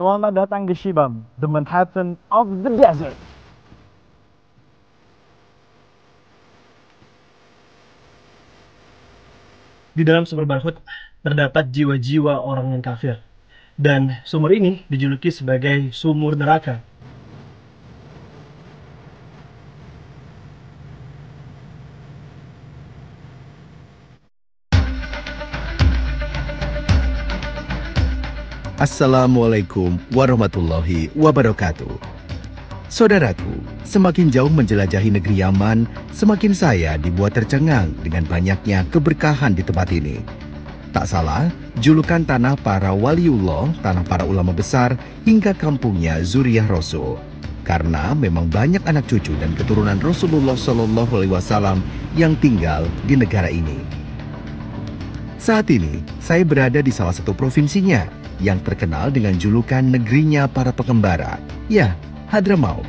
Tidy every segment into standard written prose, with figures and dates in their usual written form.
Selamat datang di Shibam, the Manhattan of the desert. Di dalam sumur Barhut terdapat jiwa-jiwa orang yang kafir. Dan sumur ini dijuluki sebagai sumur neraka. Assalamualaikum warahmatullahi wabarakatuh. Saudaraku, semakin jauh menjelajahi negeri Yaman, semakin saya dibuat tercengang dengan banyaknya keberkahan di tempat ini. Tak salah, julukan tanah para waliullah, tanah para ulama besar, hingga kampungnya Zuriyah Rasul. Karena memang banyak anak cucu dan keturunan Rasulullah SAW yang tinggal di negara ini. Saat ini, saya berada di salah satu provinsinya, yang terkenal dengan julukan negerinya para pengembara, ya, Hadramaut.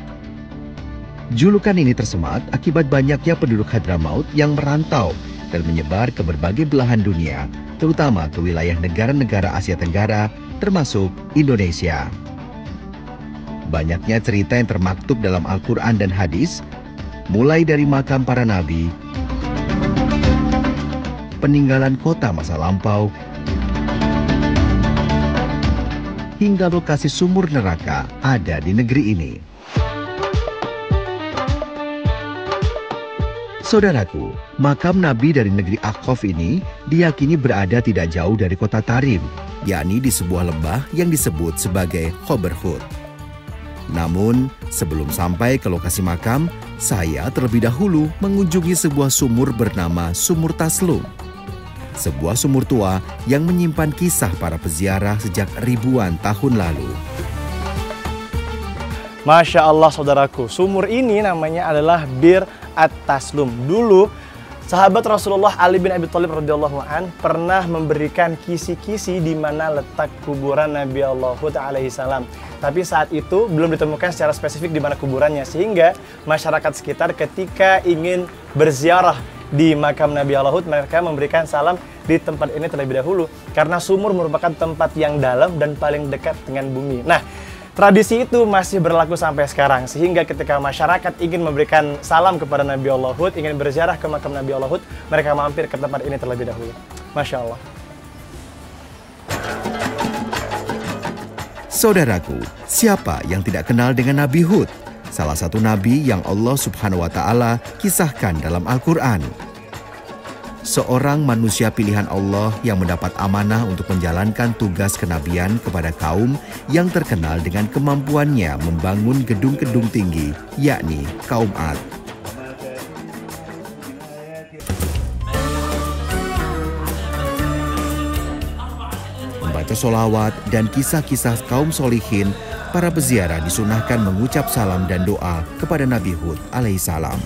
Julukan ini tersemat akibat banyaknya penduduk Hadramaut yang merantau dan menyebar ke berbagai belahan dunia, terutama ke wilayah negara-negara Asia Tenggara, termasuk Indonesia. Banyaknya cerita yang termaktub dalam Al-Quran dan hadis, mulai dari makam para nabi, peninggalan kota masa lampau, hingga lokasi sumur neraka ada di negeri ini. Saudaraku, makam Nabi dari negeri Akhaf ini diyakini berada tidak jauh dari kota Tarim, yakni di sebuah lembah yang disebut sebagai Khoberhut. Namun, sebelum sampai ke lokasi makam, saya terlebih dahulu mengunjungi sebuah sumur bernama Sumur Taslum. Sebuah sumur tua yang menyimpan kisah para peziarah sejak ribuan tahun lalu. Masya Allah saudaraku, sumur ini namanya adalah Bir At-Taslum. Dulu sahabat Rasulullah Ali bin Abi Thalib radhiyallahu an pernah memberikan kisi-kisi di mana letak kuburan Nabi Allahut alaihi salam. Tapi saat itu belum ditemukan secara spesifik di mana kuburannya, sehingga masyarakat sekitar ketika ingin berziarah di makam Nabi Allahut, mereka memberikan salam di tempat ini terlebih dahulu, karena sumur merupakan tempat yang dalam dan paling dekat dengan bumi. Nah, tradisi itu masih berlaku sampai sekarang, sehingga ketika masyarakat ingin memberikan salam kepada Nabi Allahut, ingin berziarah ke makam Nabi Allahut, mereka mampir ke tempat ini terlebih dahulu. Masya Allah. Saudaraku, siapa yang tidak kenal dengan Nabi Hud? Salah satu nabi yang Allah Subhanahu wa Ta'ala kisahkan dalam Al-Quran. Seorang manusia pilihan Allah yang mendapat amanah untuk menjalankan tugas kenabian kepada kaum yang terkenal dengan kemampuannya membangun gedung-gedung tinggi, yakni kaum Ad. Membaca sholawat dan kisah-kisah kaum solihin, para peziarah disunahkan mengucap salam dan doa kepada Nabi Hud alaihissalam.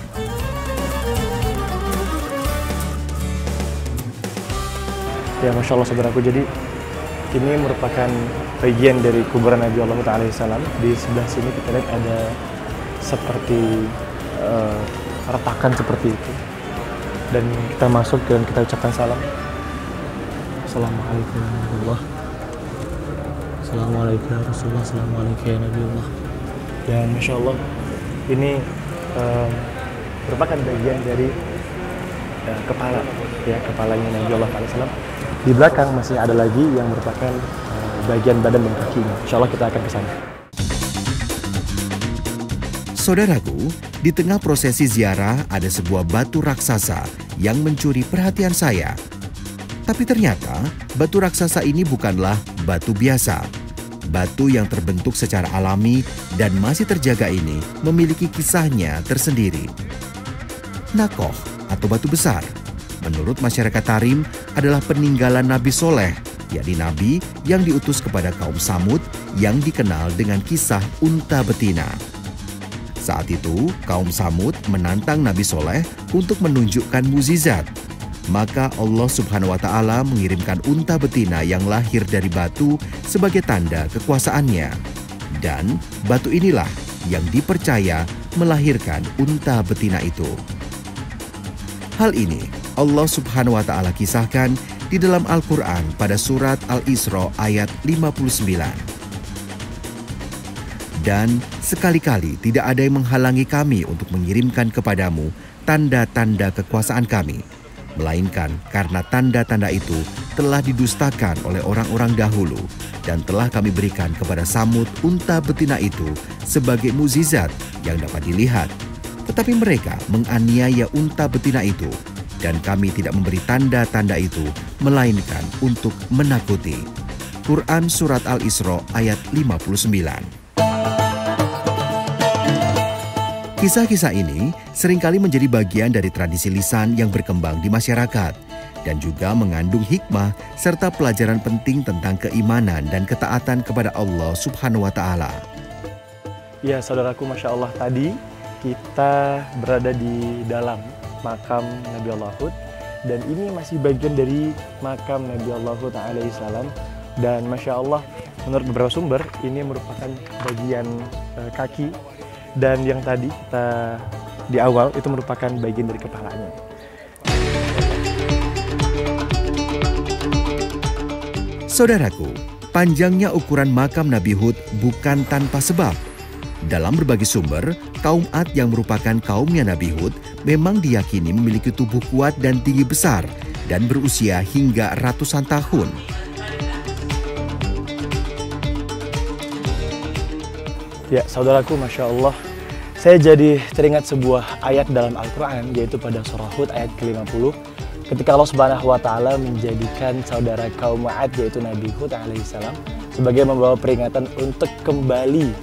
Ya Masya Allah saudaraku, jadi ini merupakan bagian dari kuburan Nabi Allahut alaihissalam. Di sebelah sini kita lihat ada seperti retakan seperti itu. Dan kita masuk dan kita ucapkan salam. Assalamualaikum warahmatullahi wabarakatuh. Assalamualaikum ya Rasulullah, Assalamualaikum ya Nabi Allah. Ya Masya Allah, ini merupakan bagian dari kepala, ya, kepalanya Nabi Allah SAW. Di belakang masih ada lagi yang merupakan bagian badan dan kakinya. Insya Allah kita akan ke sana. Saudaraku, di tengah prosesi ziarah ada sebuah batu raksasa yang mencuri perhatian saya. Tapi ternyata batu raksasa ini bukanlah batu biasa. Batu yang terbentuk secara alami dan masih terjaga ini memiliki kisahnya tersendiri. Nakoh atau batu besar, menurut masyarakat Tarim adalah peninggalan Nabi Soleh, yakni Nabi yang diutus kepada kaum Samud yang dikenal dengan kisah unta betina. Saat itu, kaum Samud menantang Nabi Soleh untuk menunjukkan mukjizat. Maka Allah Subhanahu wa Ta'ala mengirimkan unta betina yang lahir dari batu sebagai tanda kekuasaannya. Dan batu inilah yang dipercaya melahirkan unta betina itu. Hal ini Allah Subhanahu wa Ta'ala kisahkan di dalam Al-Quran pada surat Al-Isra ayat 59. Dan sekali-kali tidak ada yang menghalangi kami untuk mengirimkan kepadamu tanda-tanda kekuasaan kami, melainkan karena tanda-tanda itu telah didustakan oleh orang-orang dahulu dan telah kami berikan kepada Samud unta betina itu sebagai mukjizat yang dapat dilihat. Tetapi mereka menganiaya unta betina itu dan kami tidak memberi tanda-tanda itu melainkan untuk menakuti. Quran Surat Al-Isra ayat 59. Kisah-kisah ini seringkali menjadi bagian dari tradisi lisan yang berkembang di masyarakat dan juga mengandung hikmah serta pelajaran penting tentang keimanan dan ketaatan kepada Allah Subhanahu wa Ta'ala. Ya, saudaraku, Masya Allah, tadi kita berada di dalam makam Nabi Allah Hud dan ini masih bagian dari makam Nabi Allah Hud alaihissalam. Dan Masya Allah, menurut beberapa sumber ini merupakan bagian kaki, dan yang tadi kita di awal itu merupakan bagian dari kepalanya. Saudaraku, panjangnya ukuran makam Nabi Hud bukan tanpa sebab. Dalam berbagai sumber, kaum Ad yang merupakan kaumnya Nabi Hud memang diyakini memiliki tubuh kuat dan tinggi besar dan berusia hingga ratusan tahun. Ya, saudaraku, Masya Allah, saya jadi teringat sebuah ayat dalam Al-Quran, yaitu pada surah Hud ayat ke-50, ketika Allah Subhanahu wa Ta'ala menjadikan saudara kaum Ad, yaitu Nabi Hud alaihissalam, sebagai membawa peringatan untuk kembali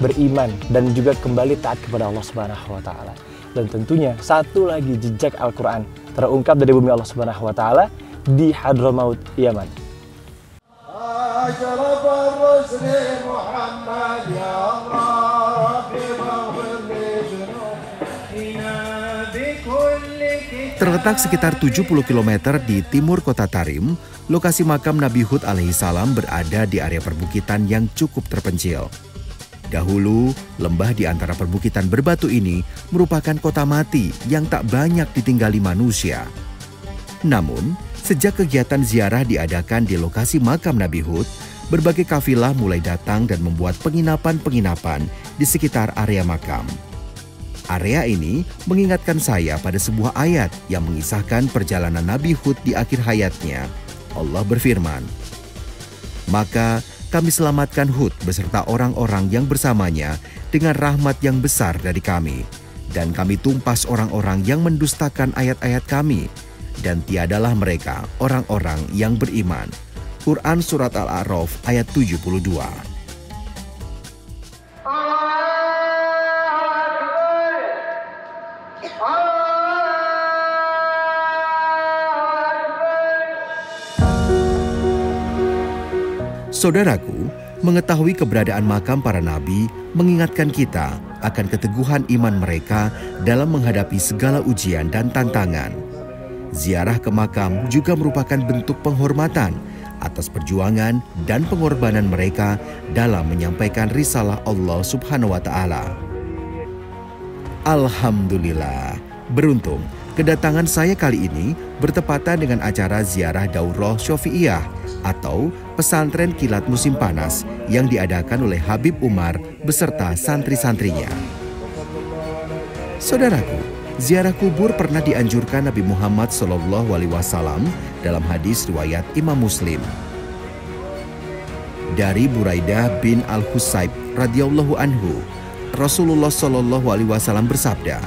beriman dan juga kembali taat kepada Allah Subhanahu wa Ta'ala. Dan tentunya satu lagi jejak Al-Quran terungkap dari bumi Allah Subhanahu wa Ta'ala di Hadramaut, Yaman. Terletak sekitar 70 km di timur kota Tarim, lokasi makam Nabi Hud alaihissalam berada di area perbukitan yang cukup terpencil. Dahulu, lembah di antara perbukitan berbatu ini merupakan kota mati yang tak banyak ditinggali manusia. Namun, sejak kegiatan ziarah diadakan di lokasi makam Nabi Hud, berbagai kafilah mulai datang dan membuat penginapan-penginapan di sekitar area makam. Area ini mengingatkan saya pada sebuah ayat yang mengisahkan perjalanan Nabi Hud di akhir hayatnya. Allah berfirman, "Maka kami selamatkan Hud beserta orang-orang yang bersamanya dengan rahmat yang besar dari kami. Dan kami tumpas orang-orang yang mendustakan ayat-ayat kami. Dan tiadalah mereka orang-orang yang beriman." Quran Surat Al-A'raf ayat 72. Saudaraku, mengetahui keberadaan makam para nabi mengingatkan kita akan keteguhan iman mereka dalam menghadapi segala ujian dan tantangan. Ziarah ke makam juga merupakan bentuk penghormatan atas perjuangan dan pengorbanan mereka dalam menyampaikan risalah Allah Subhanahu wa Ta'ala. Alhamdulillah, beruntung kedatangan saya kali ini bertepatan dengan acara ziarah Daurah Syafi'iyah atau pesantren kilat musim panas yang diadakan oleh Habib Umar beserta santri-santrinya. Saudaraku, ziarah kubur pernah dianjurkan Nabi Muhammad SAW dalam hadis riwayat Imam Muslim. Dari Buraidah bin Al-Husayb radhiyallahu anhu, Rasulullah SAW bersabda,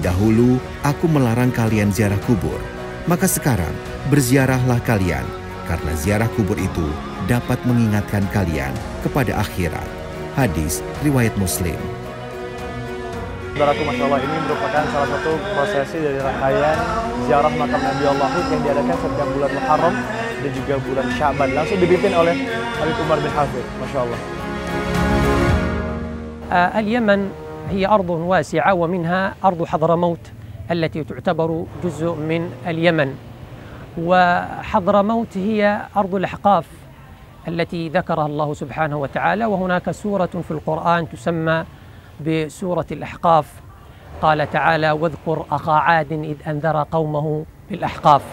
"Dahulu aku melarang kalian ziarah kubur, maka sekarang berziarahlah kalian, karena ziarah kubur itu dapat mengingatkan kalian kepada akhirat." Hadis riwayat Muslim. Saudaraku, Masya Allah, ini merupakan salah satu prosesi dari rangkaian ziarah makam Nabi Allah Hud yang diadakan setiap bulan Muharram dan juga bulan Sya'ban, langsung dipimpin oleh Habib Umar bin Hafid. Masya Allah. اليمن هي أرض واسعة ومنها أرض حضرموت التي تعتبر جزء من اليمن، وحضرموت هي أرض الأحقاف التي ذكرها الله سبحانه وتعالى، وهناك سورة في القرآن تسمى بسورة الأحقاف، قال تعالى: واذكر أخا عاد إذ أنذر قومه بالأحقاف.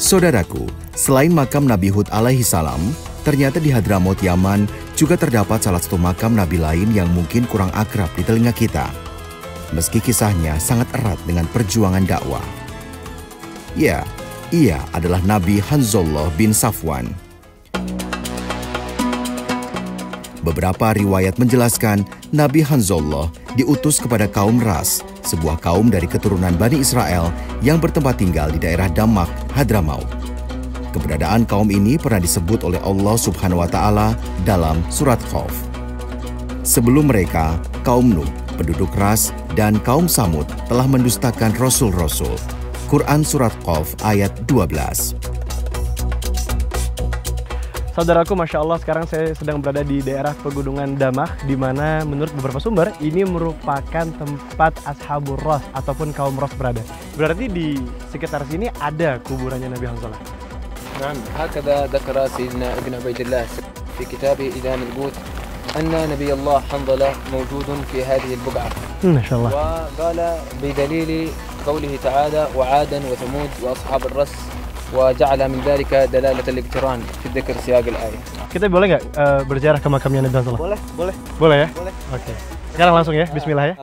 Saudaraku, Selain makam Nabi Hud alaihi salam, ternyata di Hadramaut Yaman juga terdapat salah satu makam Nabi lain yang mungkin kurang akrab di telinga kita. Meski kisahnya sangat erat dengan perjuangan dakwah. Ya, ia adalah Nabi Hanzallah bin Safwan. Beberapa riwayat menjelaskan Nabi Hanzallah diutus kepada kaum Ras, sebuah kaum dari keturunan Bani Israel yang bertempat tinggal di daerah Damak, Hadramaut. Keberadaan kaum ini pernah disebut oleh Allah Subhanahu wa Ta'ala dalam surat Qaf. Sebelum mereka, kaum Nuh, penduduk Ras, dan kaum Samud telah mendustakan rasul-rasul. Quran surat Qaf ayat 12. Saudaraku, Masya Allah, sekarang saya sedang berada di daerah Pegunungan Damak, di mana menurut beberapa sumber, ini merupakan tempat Ashabur Ras ataupun kaum Ras berada. Berarti di sekitar sini ada kuburannya Nabi Hanzalah. نعم هكذا ذكر سيدنا ابن عبيد الله في كتابه إذا البوت أن نبي الله حنظلة موجود في هذه البقعة. ما شاء الله. وقال بدليل قوله تعالى وعادا وثمود وأصحاب الرس وجعل من ذلك دلالة الاقتران في ذكر سياق الآية. Kita boleh nggak berziarah ke makamnya Nabi Hanzalah? Boleh, boleh. Boleh ya? Boleh. Oke. Sekarang langsung ya, bismillah ya.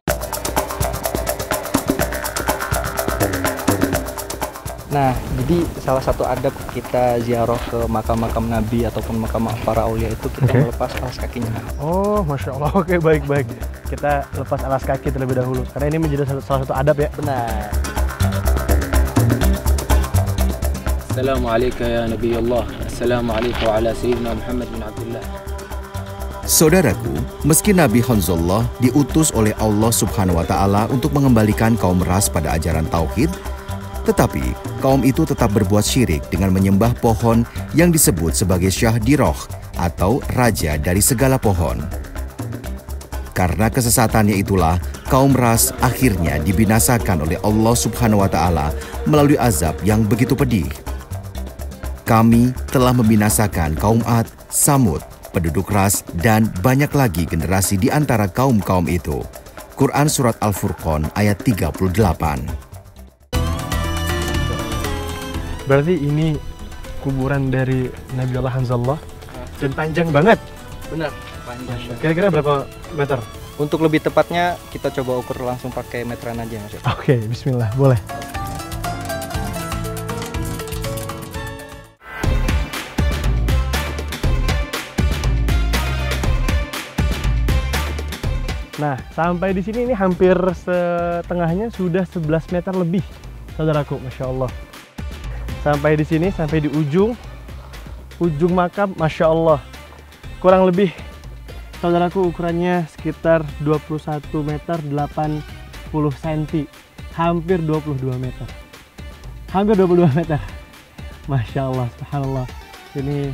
Nah, jadi salah satu adab kita ziarah ke makam-makam Nabi ataupun makam para aulia itu kita melepas alas kakinya. Oh, Masya Allah. Oke, baik-baik. Kita lepas alas kaki terlebih dahulu, karena ini menjadi salah satu adab ya. Benar. Assalamualaikum ya Nabi Allah. Assalamualaikum ala Sayyidina Muhammad bin Abdullah. Saudaraku, meski Nabi Hanzallah diutus oleh Allah Subhanahu wa Ta'ala untuk mengembalikan kaum Ras pada ajaran tauhid, tetapi kaum itu tetap berbuat syirik dengan menyembah pohon yang disebut sebagai Syah Diroh atau raja dari segala pohon. Karena kesesatannya itulah, kaum Ras akhirnya dibinasakan oleh Allah Subhanahu wa Ta'ala melalui azab yang begitu pedih. Kami telah membinasakan kaum Ad, Samud, penduduk Ras, dan banyak lagi generasi di antara kaum-kaum itu. Quran surat Al-Furqan ayat 38. Berarti ini kuburan dari Nabi Allah Hanzallah dan panjang banget. Benar, panjang. Kira-kira berapa meter? Untuk lebih tepatnya kita coba ukur langsung pakai meteran aja, Mas. Oke, bismillah, boleh. Nah, sampai di sini ini hampir setengahnya sudah 11 meter lebih, saudaraku, Masya Allah. Sampai di sini, sampai di ujung makam, Masya Allah. Kurang lebih, saudaraku, ukurannya sekitar 21 meter 80 cm. Hampir 22 meter. Hampir 22 meter. Masya Allah, subhanallah. Ini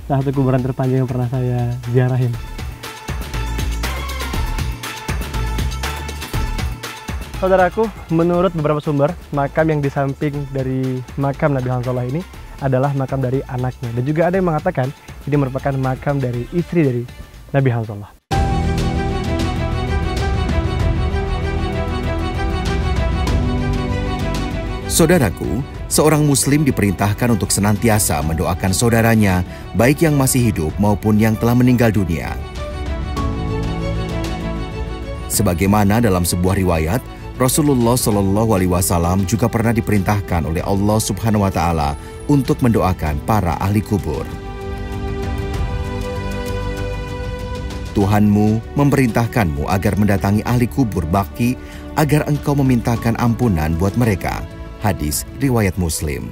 salah satu kuburan terpanjang yang pernah saya ziarahin. Saudaraku, menurut beberapa sumber, makam yang di samping dari makam Nabi Hanzalah ini adalah makam dari anaknya. Dan juga ada yang mengatakan ini merupakan makam dari istri dari Nabi Hanzalah. Saudaraku, seorang muslim diperintahkan untuk senantiasa mendoakan saudaranya, baik yang masih hidup maupun yang telah meninggal dunia. Sebagaimana dalam sebuah riwayat, Rasulullah Shallallahu Alaihi Wasallam juga pernah diperintahkan oleh Allah Subhanahu Wa Taala untuk mendoakan para ahli kubur. Tuhanmu memerintahkanmu agar mendatangi ahli kubur Baqi agar engkau memintakan ampunan buat mereka. Hadis riwayat Muslim.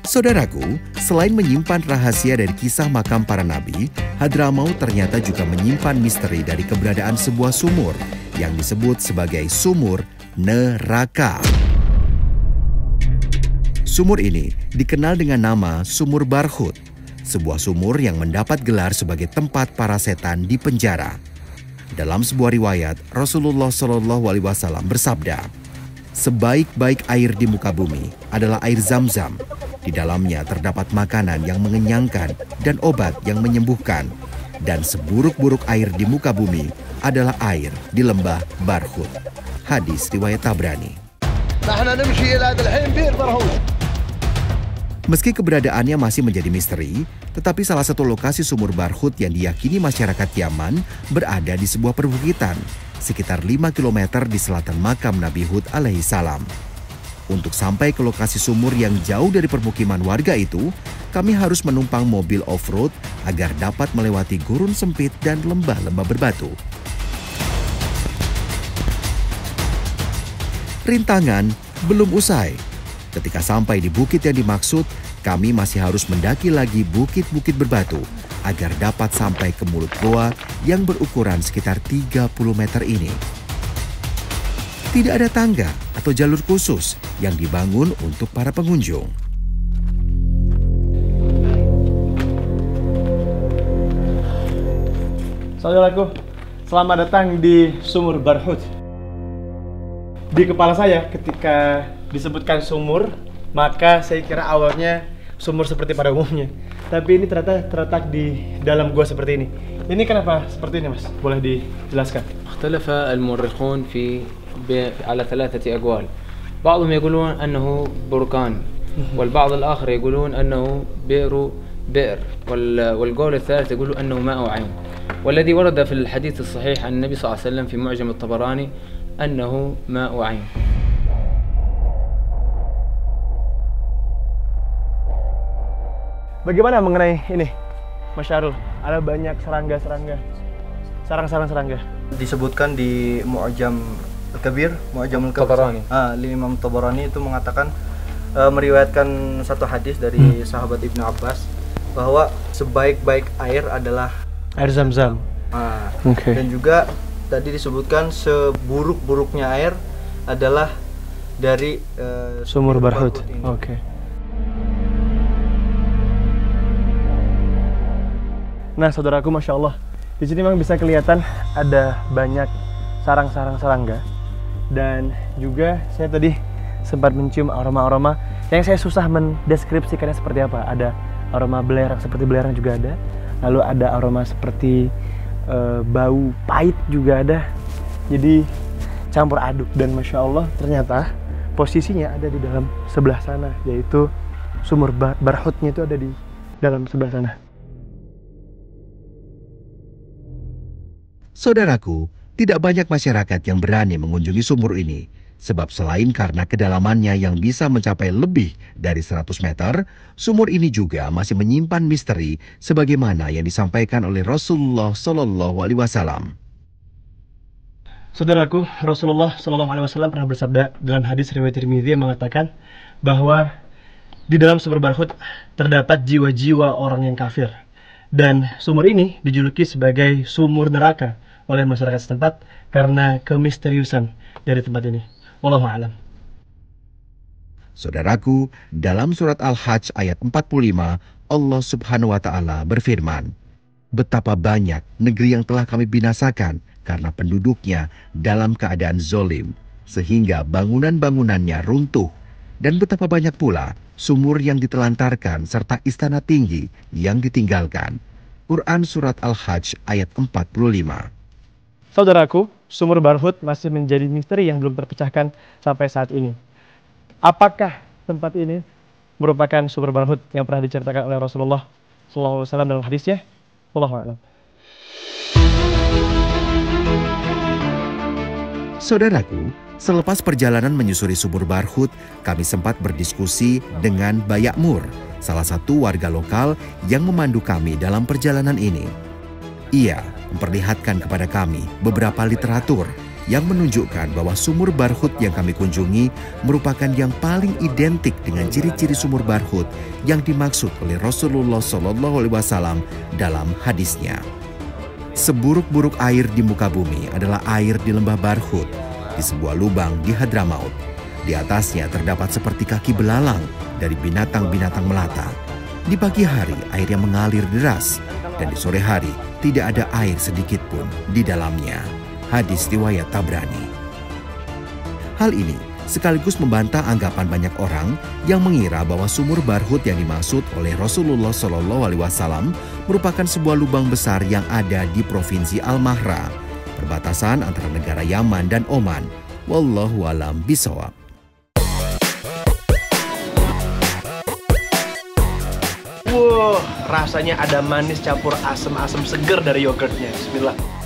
Saudaraku, selain menyimpan rahasia dari kisah makam para nabi, Hadramaut ternyata juga menyimpan misteri dari keberadaan sebuah sumur yang disebut sebagai sumur neraka. Sumur ini dikenal dengan nama Sumur Barhut, sebuah sumur yang mendapat gelar sebagai tempat para setan di penjara. Dalam sebuah riwayat, Rasulullah Shallallahu Alaihi Wasallam bersabda, "Sebaik-baik air di muka bumi adalah air Zam-Zam. Di dalamnya terdapat makanan yang mengenyangkan dan obat yang menyembuhkan. dan seburuk-buruk air di muka bumi adalah air di lembah Barhut. Hadis riwayat Tabrani. Meski keberadaannya masih menjadi misteri, tetapi salah satu lokasi sumur Barhut yang diyakini masyarakat Yaman berada di sebuah perbukitan sekitar 5 km di selatan makam Nabi Hud alaihi salam. Untuk sampai ke lokasi sumur yang jauh dari permukiman warga itu, kami harus menumpang mobil off-road agar dapat melewati gurun sempit dan lembah-lembah berbatu. Rintangan belum usai. Ketika sampai di bukit yang dimaksud, kami masih harus mendaki lagi bukit-bukit berbatu agar dapat sampai ke mulut goa yang berukuran sekitar 30 meter ini. Tidak ada tangga atau jalur khusus yang dibangun untuk para pengunjung. Saudaraku, selamat datang di Sumur Barhut. Di kepala saya ketika disebutkan sumur, maka saya kira awalnya sumur seperti pada umumnya. Tapi ini ternyata terletak di dalam gua seperti ini. Ini kenapa seperti ini, Mas? Boleh dijelaskan? اختلف المؤرخون على 3 أقوال. بعضهم يقولون أنه بركان، والبعض الآخر يقولون أنه بئر، والقول الثالث يقول أنه ماء عين. والذي ورد في الحديث الصحيح عن النبي صلى الله عليه وسلم في معجم الطبراني أنه ماء عين. Bagaimana mengenai ini, Mas Syarul? Ada banyak sarang-sarang serangga. Disebutkan di Mu'jam Al-Kabir, Mu'jam Tabarani. Imam Tabarani itu mengatakan, meriwayatkan satu hadis dari sahabat Ibnu Abbas bahwa sebaik-baik air adalah air Zam-Zam. Dan juga tadi disebutkan seburuk-buruknya air adalah dari Sumur Barhut. Oke. Nah, saudaraku, Masya Allah, di sini memang bisa kelihatan ada banyak sarang-sarang serangga. Dan juga saya tadi sempat mencium aroma-aroma yang saya susah mendeskripsikannya seperti apa. Ada aroma belerang, seperti belerang juga ada. Lalu ada aroma seperti bau pahit juga ada. Jadi campur aduk, dan Masya Allah ternyata posisinya ada di dalam sebelah sana, yaitu Sumur Barhutnya itu ada di dalam sebelah sana. Saudaraku, tidak banyak masyarakat yang berani mengunjungi sumur ini, sebab selain karena kedalamannya yang bisa mencapai lebih dari 100 meter, sumur ini juga masih menyimpan misteri sebagaimana yang disampaikan oleh Rasulullah SAW. Saudaraku, Rasulullah SAW pernah bersabda dalam hadis riwayat Tirmidzi yang mengatakan bahwa di dalam sumur Barhut terdapat jiwa-jiwa orang yang kafir, dan sumur ini dijuluki sebagai sumur neraka oleh masyarakat setempat karena kemisteriusan dari tempat ini. Wallahu a'lam. Saudaraku, dalam surat Al-Hajj ayat 45, Allah Subhanahu wa Ta'ala berfirman, "Betapa banyak negeri yang telah kami binasakan karena penduduknya dalam keadaan zolim, sehingga bangunan-bangunannya runtuh, dan betapa banyak pula sumur yang ditelantarkan serta istana tinggi yang ditinggalkan." Quran surat Al-Hajj ayat 45. Saudaraku, sumur Barhut masih menjadi misteri yang belum terpecahkan sampai saat ini. Apakah tempat ini merupakan sumur Barhut yang pernah diceritakan oleh Rasulullah SAW dalam hadisnya? Wallahu a'lam. Saudaraku, selepas perjalanan menyusuri sumur Barhut, kami sempat berdiskusi dengan Bayak Mur, salah satu warga lokal yang memandu kami dalam perjalanan ini. Ia memperlihatkan kepada kami beberapa literatur yang menunjukkan bahwa sumur Barhut yang kami kunjungi merupakan yang paling identik dengan ciri-ciri sumur Barhut yang dimaksud oleh Rasulullah SAW dalam hadisnya. Seburuk-buruk air di muka bumi adalah air di lembah Barhut, di sebuah lubang di Hadramaut. Di atasnya terdapat seperti kaki belalang dari binatang-binatang melata. Di pagi hari airnya mengalir deras, dan di sore hari tidak ada air sedikit pun di dalamnya. Hadis riwayat Tabrani. Hal ini sekaligus membantah anggapan banyak orang yang mengira bahwa sumur Barhut yang dimaksud oleh Rasulullah SAW merupakan sebuah lubang besar yang ada di Provinsi Al-Mahra, perbatasan antara negara Yaman dan Oman. Wallahu a'lam bishawab. Wow, rasanya ada manis campur asam-asam seger dari yogurtnya. Bismillah.